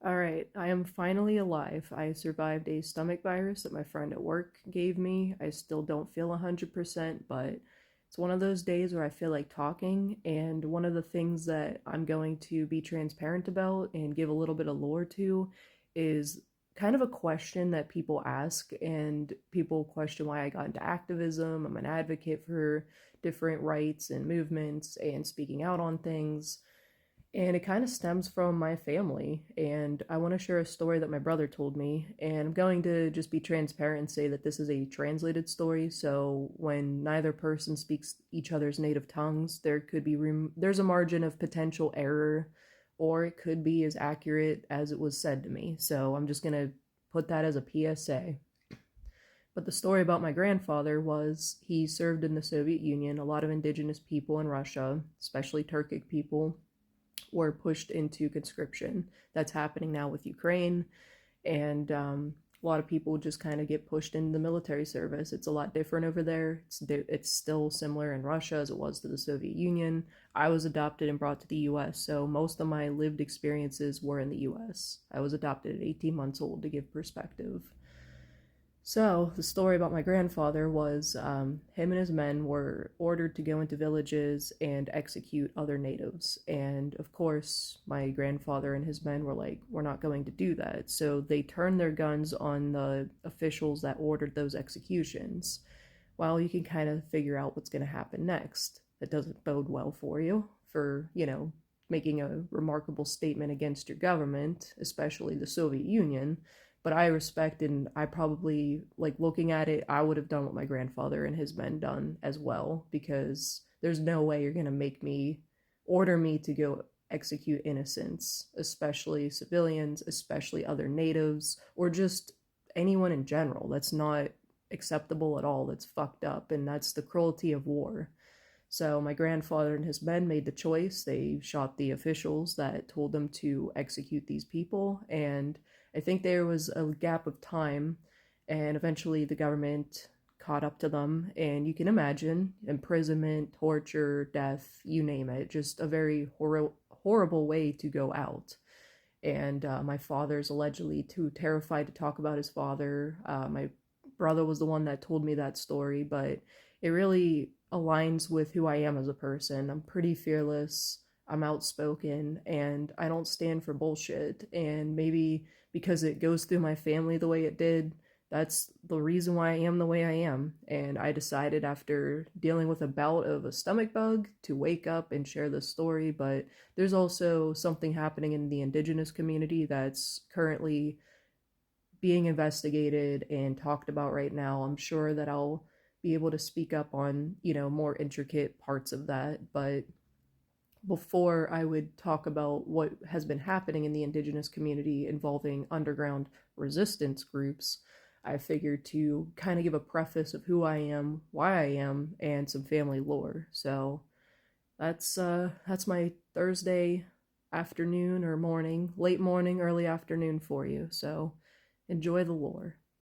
All right, I am finally alive. I survived a stomach virus that my friend at work gave me. I still don't feel 100%, but it's one of those days where I feel like talking. And one of the things that I'm going to be transparent about and give a little bit of lore to is kind of a question that people ask, and people question why I got into activism. I'm an advocate for different rights and movements and speaking out on things, and it kind of stems from my family. And I want to share a story that my brother told me. And I'm going to just be transparent and say that this is a translated story. So when neither person speaks each other's native tongues, there's a margin of potential error, or it could be as accurate as it was said to me. So I'm just going to put that as a PSA. But the story about my grandfather was he served in the Soviet Union. A lot of indigenous people in Russia, especially Turkic people, were pushed into conscription. That's happening now with Ukraine, and a lot of people just kind of get pushed into the military service. It's a lot different over there. It's still similar in Russia as it was to the Soviet Union. I was adopted and brought to the U.S., so most of my lived experiences were in the U.S. I was adopted at 18 months old, to give perspective. So, the story about my grandfather was him and his men were ordered to go into villages and execute other natives. And of course, my grandfather and his men were like, we're not going to do that. So, they turned their guns on the officials that ordered those executions. Well, you can kind of figure out what's going to happen next. That doesn't bode well for you, for, making a remarkable statement against your government, especially the Soviet Union. But I respect, and I probably, like, looking at it, I would have done what my grandfather and his men done as well, because there's no way you're going to order me to go execute innocents, especially civilians, especially other natives, or just anyone in general. That's not acceptable at all. That's fucked up, and that's the cruelty of war. So my grandfather and his men made the choice. They shot the officials that told them to execute these people, and I think there was a gap of time, and eventually the government caught up to them. And you can imagine imprisonment, torture, death, you name it, just a very horrible way to go out. And my father's allegedly too terrified to talk about his father. My brother was the one that told me that story, but it really aligns with who I am as a person. I'm pretty fearless, I'm outspoken, and I don't stand for bullshit. And maybe because it goes through my family the way it did, that's the reason why I am the way I am. And I decided, after dealing with a bout of a stomach bug, to wake up and share this story. But there's also something happening in the indigenous community that's currently being investigated and talked about right now. I'm sure that I'll be able to speak up on, more intricate parts of that. But before I would talk about what has been happening in the indigenous community involving underground resistance groups, I figured to kind of give a preface of who I am, why I am, and some family lore. So that's my Thursday afternoon or morning, late morning, early afternoon for you. So enjoy the lore.